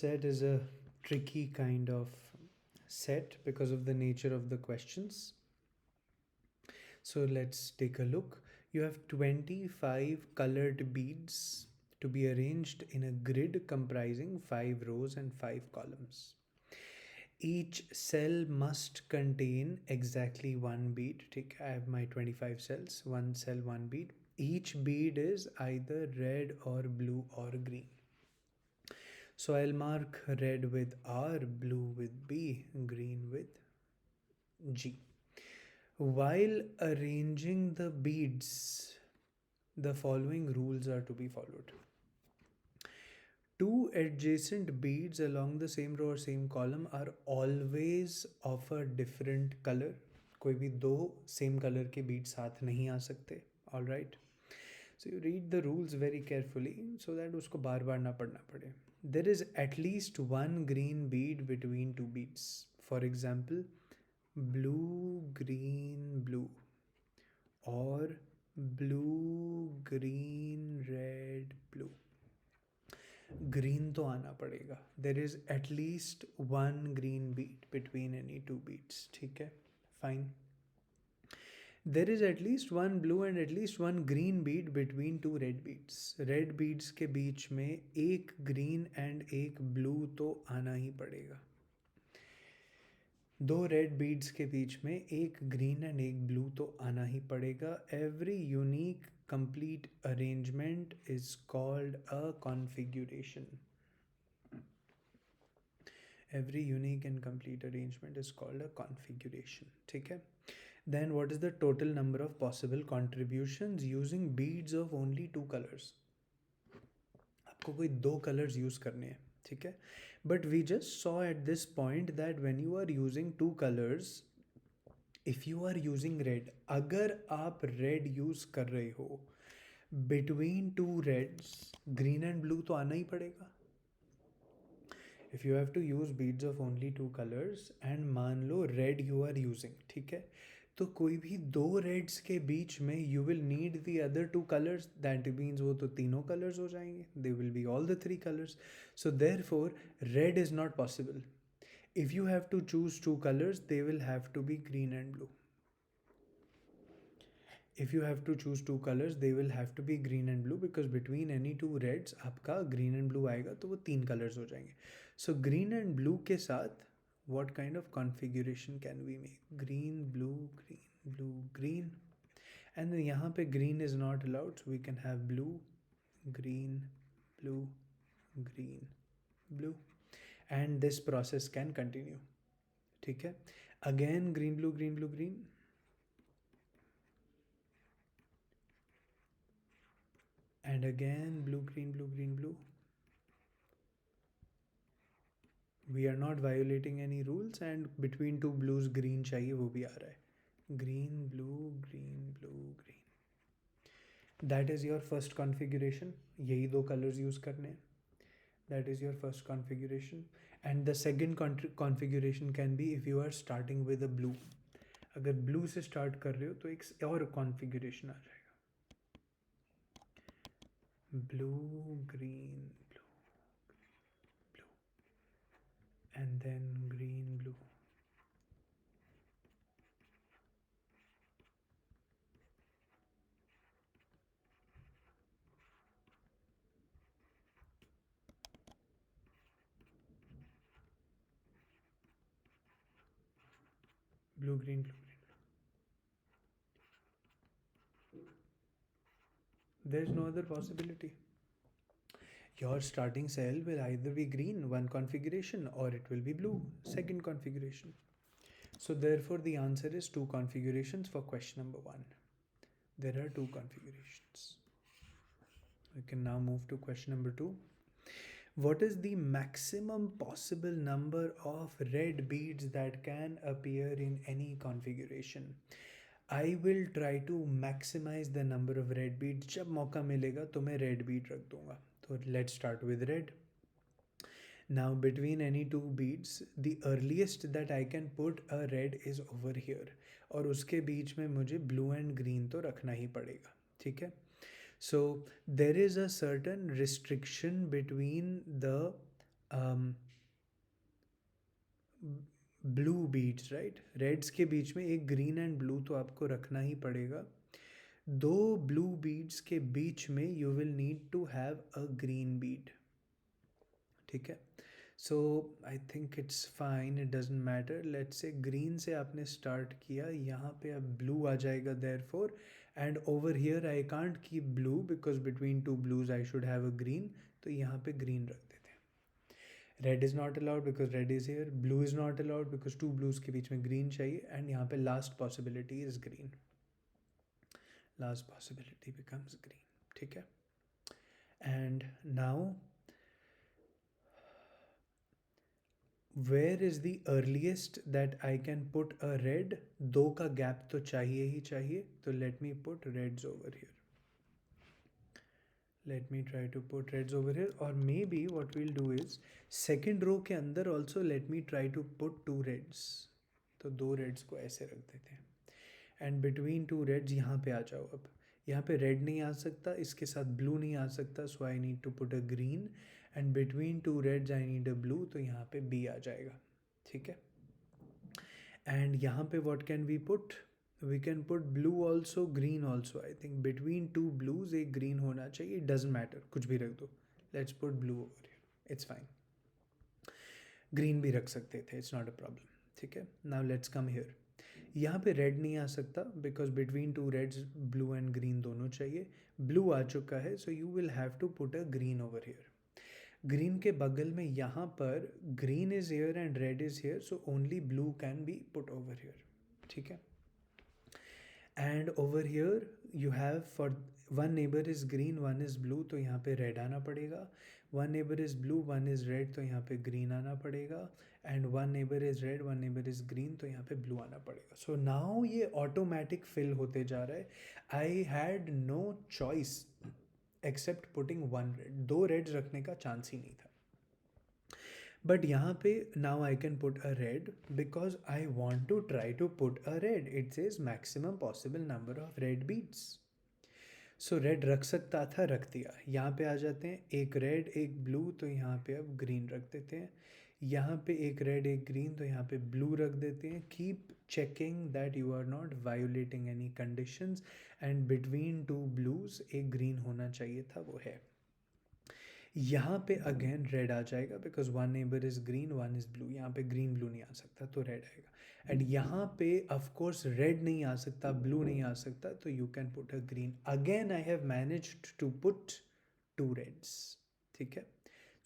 Set is a tricky kind of set because of the nature of the questions. So let's take a look. You have 25 colored beads to be arranged in a grid comprising 5 rows and 5 columns. Each cell must contain exactly one bead. Take, I have my 25 cells, one cell, one bead. Each bead is either red or blue or green. So I'll mark red with R, blue with B, green with G. While arranging the beads, the following rules are to be followed. Two adjacent beads along the same row or same column are always of a different color. कोई भी दो same colour के बीड साथ नहीं आ सकते. All right. So you read the rules very carefully so that उसको बार बार ना पढ़ना पड़े. There is at least one green bead between two beads. For example, blue, green, blue, or blue, green, red, blue. Green तो आना पड़ेगा. There is at least one green bead between any two beads. ठीक है, fine. There is at least one blue and at least one green bead between two red beads. Red beads के बीच में एक green and एक blue तो आना ही पड़ेगा. दो रेड बीड्स के बीच में एक ग्रीन एंड एक ब्लू तो आना ही पड़ेगा. Every unique complete arrangement is called a configuration. Every unique and complete arrangement is called a configuration. ठीक है. Then what is the total number of possible contributions using beads of only two colours. आपको कोई दो colours use करने हैं. ठीक है. But we just saw at this point that when you are using two colors, if you are using red, अगर आप red use कर रहे हो, between two reds, green and blue तो आना ही पड़ेगा. If you have to use beads of only two colors and मान लो red you are using, ठीक है, तो कोई भी दो रेड्स के बीच में you will need the other two colours. That means वो तो तीनों कलर्स हो जाएंगे. They will be all the three colours. So therefore red is not possible. If you have to choose two colours they will have to be green and blue. if you have to choose two colors they will have to be green and blue because between any two reds आपका green and blue आएगा तो वो तीन colors हो जाएंगे. So green and blue के साथ what kind of configuration can we make? Green, blue, green, blue, green, and then यहाँ पे green is not allowed, so we can have blue, green, blue, green, blue, and this process can continue. ठीक है. Again green, blue, green, blue, green, and again blue, green, blue, green, blue. We are not violating any rules and between two blues green चाहिए वो भी आ रहा है. Green, blue, green, blue, green. That is your first configuration. यही दो colors use करने हैं. That is your first configuration. And the second configuration can be if you are starting with a blue. अगर blue से start कर रहे हो तो एक और configuration आ जाएगा. Blue, green, blue, blue, and then green, blue. Blue, green, blue, green. There is no other possibility. Your starting cell will either be green, one configuration, or it will be blue, second configuration. So therefore the answer is two configurations for question number 1. There are two configurations. We can now move to question number 2. What is the maximum possible number of red beads that can appear in any configuration? I will try to maximize the number of red beads. जब मौका मिलेगा तो मैं red bead रख दूंगा. So let's start with red. Now between any two beads, the earliest that I can put a red is over here. और उसके बीच में मुझे blue and green तो रखना ही पड़ेगा. ठीक है. So there is a certain restriction between the blue beads, right? Reds के बीच में एक ग्रीन एंड ब्लू तो आपको रखना ही पड़ेगा. दो ब्लू बीड्स के बीच में you will need to have a green bead. ठीक है. So I think it's fine, it doesn't matter. Let's say green से आपने स्टार्ट किया, यहाँ पे अब ब्लू आ जाएगा therefore. And over here I can't keep blue because between two blues I should have a green. तो यहाँ पे ग्रीन रख देते हैं. Red is not allowed because red is here. Blue is not allowed because two blues के बीच में green चाहिए. एंड यहाँ पे last possibility is green. Last possibility becomes green. ठीक है. And now where is the earliest that I can put a red. दो का गैप तो चाहिए ही चाहिए. तो let me put reds over here. Let me try to put reds over here. और maybe what we'll do is second row के अंदर also let me try to put two reds. तो दो रेड्स को ऐसे रख देते हैं. एंड बिटवीन टू रेड्स यहाँ पे आ जाओ. अब यहाँ पे रेड नहीं आ सकता, इसके साथ ब्लू नहीं आ सकता. So I need to put a green. And between two reds I need a blue. तो यहाँ पे बी आ जाएगा. ठीक है. एंड यहाँ पे what can we put? We can put blue also, green also. I think between two blues एक green होना चाहिए. इट डजेंट मैटर, कुछ भी रख दो. Let's put blue over here. It's fine. Green भी रख सकते थे, इट्स नॉट अ प्रॉब्लम. ठीक है. Now let's come here. यहाँ पे रेड नहीं आ सकता because between two reds blue and green दोनों चाहिए. ब्लू आ चुका है, so you will have to put a green over here. Green के बगल में यहाँ पर green is here and red is here, so only blue can be put over here. ठीक है. And over here you have for one neighbour is green, one is blue. तो यहाँ पे रेड आना पड़ेगा. One neighbour is blue, one is red. तो यहाँ पे ग्रीन आना पड़ेगा. And one neighbour is red, one neighbour is green. तो यहाँ पे ब्लू आना पड़ेगा. सो नाउ ये ऑटोमेटिक फिल होते जा रहा है. I had no choice except putting one red. दो रेड्स रखने का चांस ही नहीं था. बट यहाँ पे now I can put a red because I want to try to put a red. It is maximum possible number of red beads. So red रख सकता था, रख दिया. यहाँ पे आ जाते हैं. एक रेड एक ब्लू. तो यहाँ पे अब ग्रीन रख देते हैं. यहाँ पे एक रेड एक ग्रीन. तो यहाँ पे ब्लू रख देते हैं. Keep checking that you are not violating any conditions. And between two blues एक ग्रीन होना चाहिए था, वो है. यहाँ पे अगेन रेड आ जाएगा because one neighbour is green, one is blue. यहाँ पे ग्रीन ब्लू नहीं आ सकता, तो रेड आएगा. एंड यहाँ पे ऑफ कोर्स रेड नहीं आ सकता, ब्लू नहीं आ सकता. तो you can put a green. Again I have managed to put two reds. ठीक है.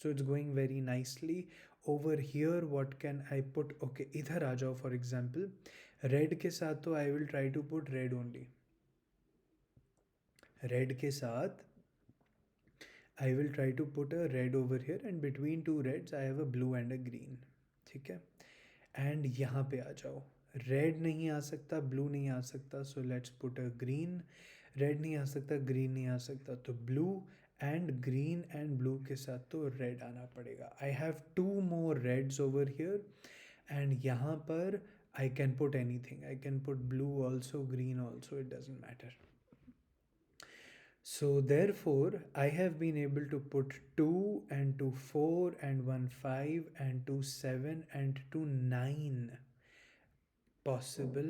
So it's going very nicely. Over here what can I put? Okay, इधर आ जाओ. फॉर एग्जाम्पल रेड के साथ तो I will try to put red only. Red के साथ I will try to put a red over here and between two reds I have a blue and a green. ठीक है. And यहाँ पे आ जाओ. रेड नहीं आ सकता, ब्लू नहीं आ सकता. So let's put a green. Red नहीं आ सकता, ग्रीन नहीं आ सकता, तो blue. And green and blue के साथ तो रेड आना पड़ेगा. I have two more reds over here. And यहाँ पर I can put anything. I can put blue also, green also, it doesn't matter. So therefore, I have been able to put 2 and 2 4 and 1 5 and 2 7 and 2 9 possible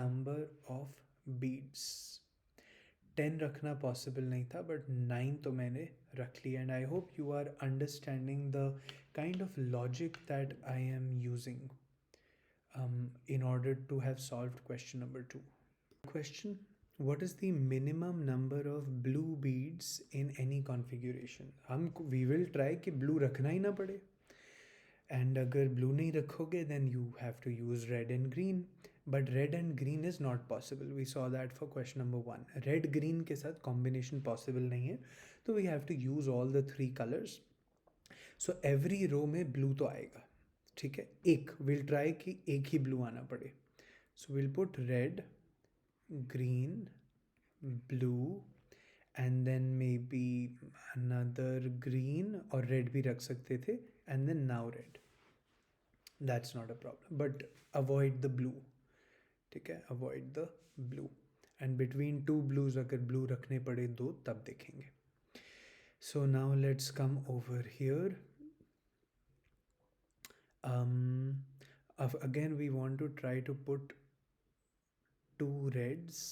number of beads. 10 रखना possible नहीं था, but 9 तो मैंने रख लिया. And I hope you are understanding the kind of logic that I am using in order to have solved question number 2. Question: what is the minimum number of blue beads in any configuration? We will try कि blue रखना ही ना पड़े. And अगर blue नहीं रखोगे then you have to use red and green. But red and green is not possible. We saw that for question number 1. Red green के साथ combination possible नहीं है. तो we have to use all the 3 colors. So every row में blue तो आएगा. ठीक है. we'll try कि एक ही blue आना पड़े. So we'll put red, green, blue, and then maybe another green or red भी रख सकते थे. And then now red. That's not a problem. But avoid the blue. ठीक है. Avoid the blue. And between two blues अगर blue रखने पड़े दो तब देखेंगे. So now let's come over here. um again we want to try to put two reds.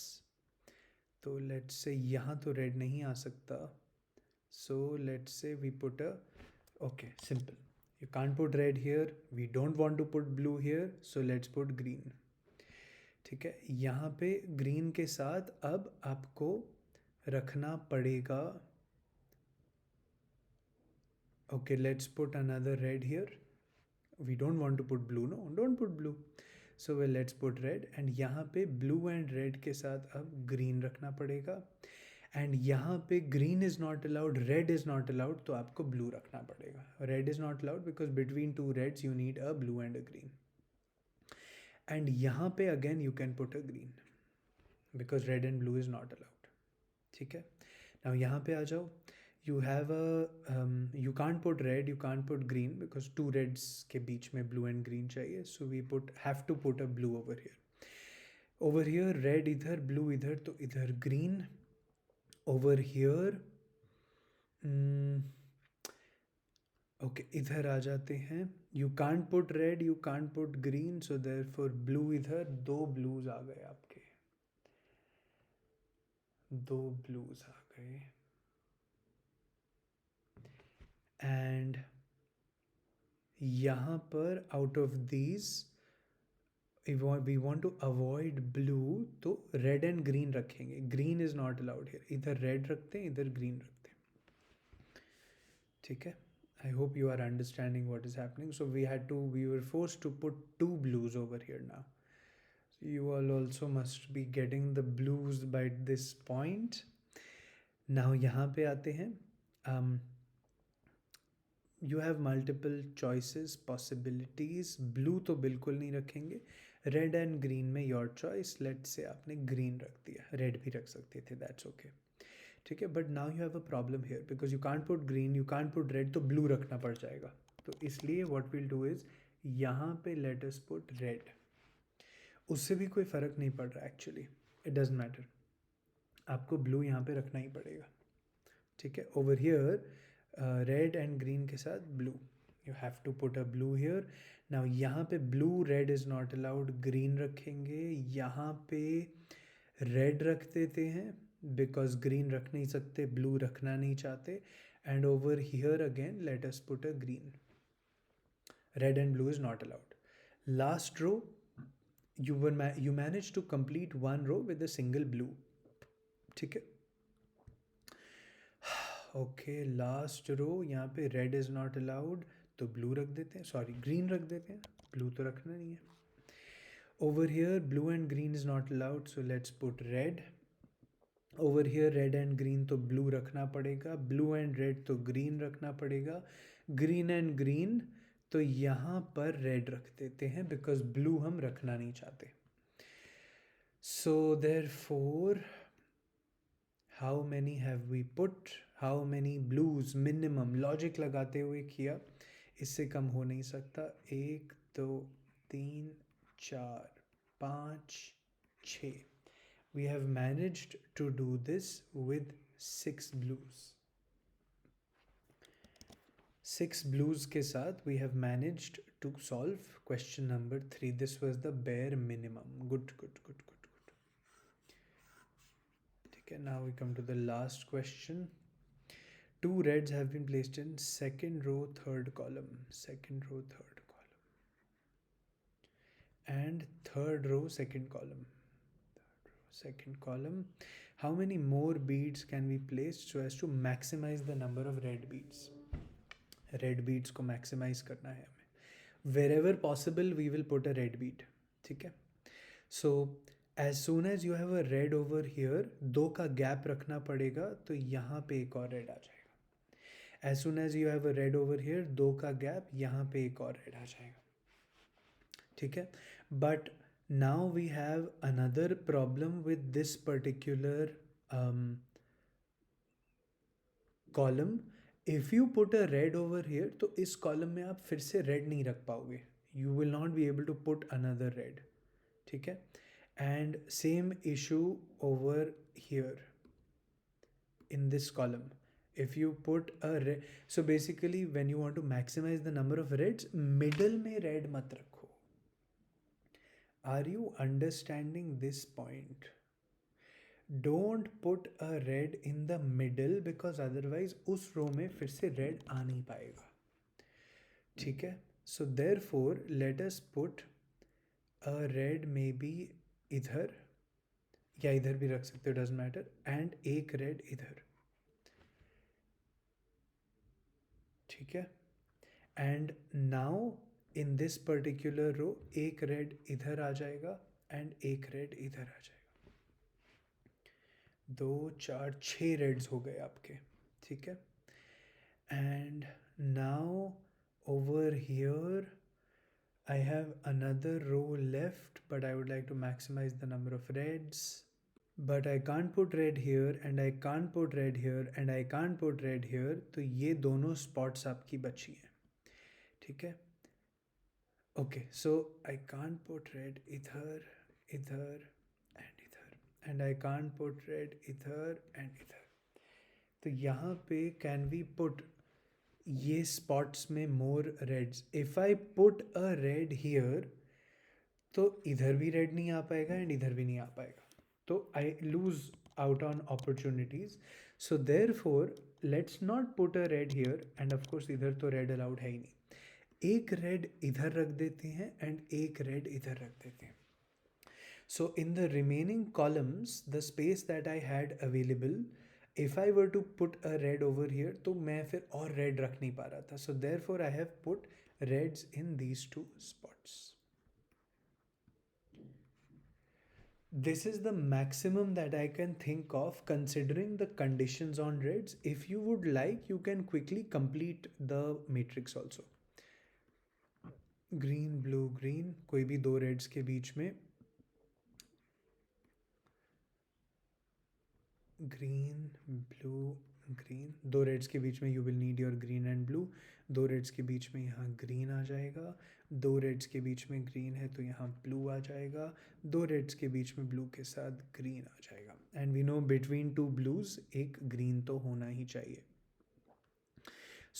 तो let's say यहाँ तो red नहीं आ सकता, so let's say we put a, okay, simple, you can't put red here, we don't want to put blue here, so let's put green. ठीक है, यहाँ पे green के साथ अब आपको रखना पड़ेगा, okay, let's put another red here, we don't want to put blue, no, don't put blue, so well let's put red, and यहाँ पे blue and red के साथ अब green रखना पड़ेगा, एंड यहाँ पे green is not allowed, red is not allowed, तो आपको ब्लू रखना पड़ेगा. Red is not allowed because between two reds you need a blue and a green. And यहाँ पे again you can put a green because red and blue is not allowed. ठीक है, now यहाँ पे आ जाओ. You have a, you can't put red, you can't put green because two reds के बीच में ब्लू एंड ग्रीन चाहिए, so we put have to put a blue over here. Over here red इधर, blue इधर, तो इधर green. over here okay इधर आ जाते हैं. You can't put red, you can't put green, so therefore blue इधर. दो ब्लूज आ गए आपके, दो ब्लूज आ गए. एंड यहाँ पर out of these we want to avoid blue, तो रेड एंड ग्रीन रखेंगे. Green is not allowed here, इधर रेड रखते हैं, इधर ग्रीन रखते हैं. ठीक है, I hope you are understanding what is happening. So we were forced to put two blues over here now. So you all also must be getting the blues by this point. Now यहाँ पे आते हैं. You have multiple choices, possibilities. Blue तो बिल्कुल नहीं रखेंगे. Red and green में your choice. Let's say आपने green रख दिया, red भी रख सकते थे, that's okay. ठीक है, but now you have a problem here because you can't put green, you can't put red, तो ब्लू रखना पड़ जाएगा. तो इसलिए व्हाट विल डू इज यहाँ पे लेट अस पुट रेड. उससे भी कोई फ़र्क नहीं पड़ रहा एक्चुअली, इट डजंट मैटर, आपको ब्लू यहाँ पे रखना ही पड़ेगा. ठीक है, over here red and green के साथ blue, you have to put a blue here. Now यहाँ पे blue red is not allowed, green रखेंगे. यहाँ पे रेड रख देते हैं बिकॉज ग्रीन रख नहीं सकते, ब्लू रखना नहीं चाहते. And over here again let us put a green. Red and blue is not allowed. Last row you managed to complete one row with a single blue. ठीक है, ओके लास्ट रो यहाँ पे red is not allowed, तो blue रख देते हैं, sorry green रख देते हैं, ब्लू तो रखना नहीं है. Over here blue and green is not allowed, so let's put red. Over here red and green, तो ब्लू रखना पड़ेगा. ब्लू एंड रेड, तो ग्रीन रखना पड़ेगा. ग्रीन एंड ग्रीन, तो यहाँ पर रेड रख देते हैं बिकॉज ब्लू हम रखना नहीं चाहते. So therefore how many have we put, how many blues minimum logic लगाते हुए किया, इससे कम हो नहीं सकता. 1 2 3 4 5 6. We have managed to do this with 6 blues. 6 blues के साथ we have managed to solve question number 3. This was the bare minimum. Good, good, good, good, good. Okay, now we come to the last question. 2 reds have been placed in second row, third column. Second row, third column. And third row, second column. Second column. How many more beads can we place so as to maximize the number of red beads? Red beads को maximize करना है हमें. Wherever possible we will put a red bead. ठीक है, so as soon as you have a red over here, 2 का gap रखना पड़ेगा, तो यहाँ पे एक और red आ जाएगा. As soon as you have a red over here, 2 का gap, यहाँ पे एक और red आ जाएगा. ठीक है, but now we have another problem with this particular column. If you put a red over here, तो इस column में आप फिर से red नहीं रख पाओगे. You will not be able to put another red. ठीक है, and same issue over here in this column. if you put a red, so basically when you want to maximize the number of reds, middle में red मत रखो. Are you understanding this point? Don't put a red in the middle because otherwise उस रो में फिर से red आ नहीं पाएगा. ठीक है. So therefore let us put a red maybe इधर या इधर भी रख सकते हो, डजेंट मैटर, एंड एक रेड इधर. ठीक है. And now in this particular row एक रेड इधर आ जाएगा एंड एक रेड इधर आ जाएगा. 2 4 6 रेड्स हो गए आपके. ठीक है. And now over here I have another row left, but I would like to maximize the number of reds. But I can't put red here and I can't put red here and I can't put red here. तो ये दोनों spots आपकी बची हैं. ठीक है. Okay, so I can't put red इधर, इधर and इधर, and I can't put red इधर and इधर. तो यहाँ पे can we put ये spots में more reds? If I put a red here, तो इधर भी red नहीं आ पाएगा and इधर भी नहीं आ पाएगा. तो I lose out on opportunities. So therefore let's not put a red here, and of course इधर तो red allowed है ही नहीं. एक red इधर रख देते हैं and एक red इधर रख देते हैं. So in the remaining columns, the space that I had available, if I were to put a red over here, तो मैं फिर और red रख नहीं पा रहा था. So therefore I have put reds in these two spots. This is the maximum that I can think of considering the conditions on reds. If you would like, you can quickly complete the matrix also. Green, blue, green, कोई भी दो reds के बीच में green, blue, green, दो Reds के बीच में you will need your green and blue. दो रेड्स के बीच में यहाँ green आ जाएगा. दो रेड्स के बीच में green है तो यहाँ blue आ जाएगा. दो रेड्स के बीच में blue के साथ green आ जाएगा. And we know between two blues एक green तो होना ही चाहिए.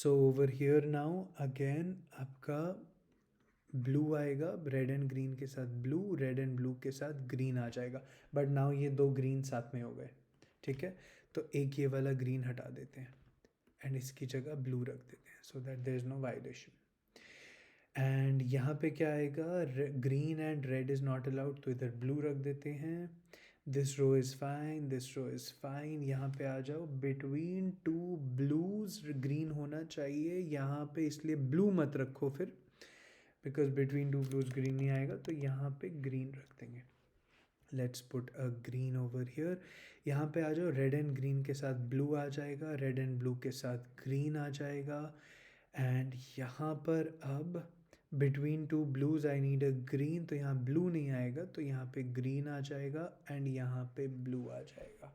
So over here now again आपका ब्लू आएगा, रेड एंड ग्रीन के साथ ब्लू, रेड एंड ब्लू के साथ ग्रीन आ जाएगा. बट नाउ ये दो ग्रीन साथ में हो गए. ठीक है. तो एक ये वाला ग्रीन हटा देते हैं एंड इसकी जगह ब्लू रख देते हैं so that there is no violation. And यहाँ पे क्या आएगा, green and red is not allowed, तो इधर ब्लू रख देते हैं. This row is fine, this row is fine. यहाँ पे आ जाओ, बिटवीन टू ब्लूज ग्रीन होना चाहिए यहाँ पे, इसलिए ब्लू मत रखो फिर, because between two blues green नहीं आएगा. तो यहाँ पे ग्रीन रख देंगे. Let's put a green over here. यहाँ पे आ जाओ, रेड एंड ग्रीन के साथ ब्लू आ जाएगा, रेड एंड ब्लू के साथ ग्रीन आ जाएगा. एंड यहाँ पर अब बिटवीन टू ब्लूज आई नीड अ ग्रीन, तो यहाँ ब्लू नहीं आएगा तो यहाँ पे ग्रीन आ जाएगा एंड यहाँ पे ब्लू आ जाएगा.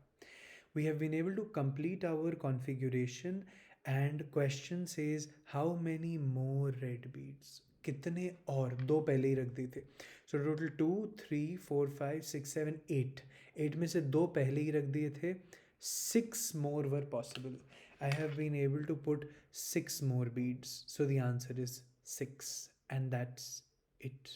We have been able to complete our configuration and question says how many more red beads. कितने और, दो पहले ही रख दिए थे. So total 2 3 4 5 6 7 8. 8 में से दो पहले ही रख दिए थे. 6 more were possible. I have been able to put 6 more beads. So the answer is 6 and that's it.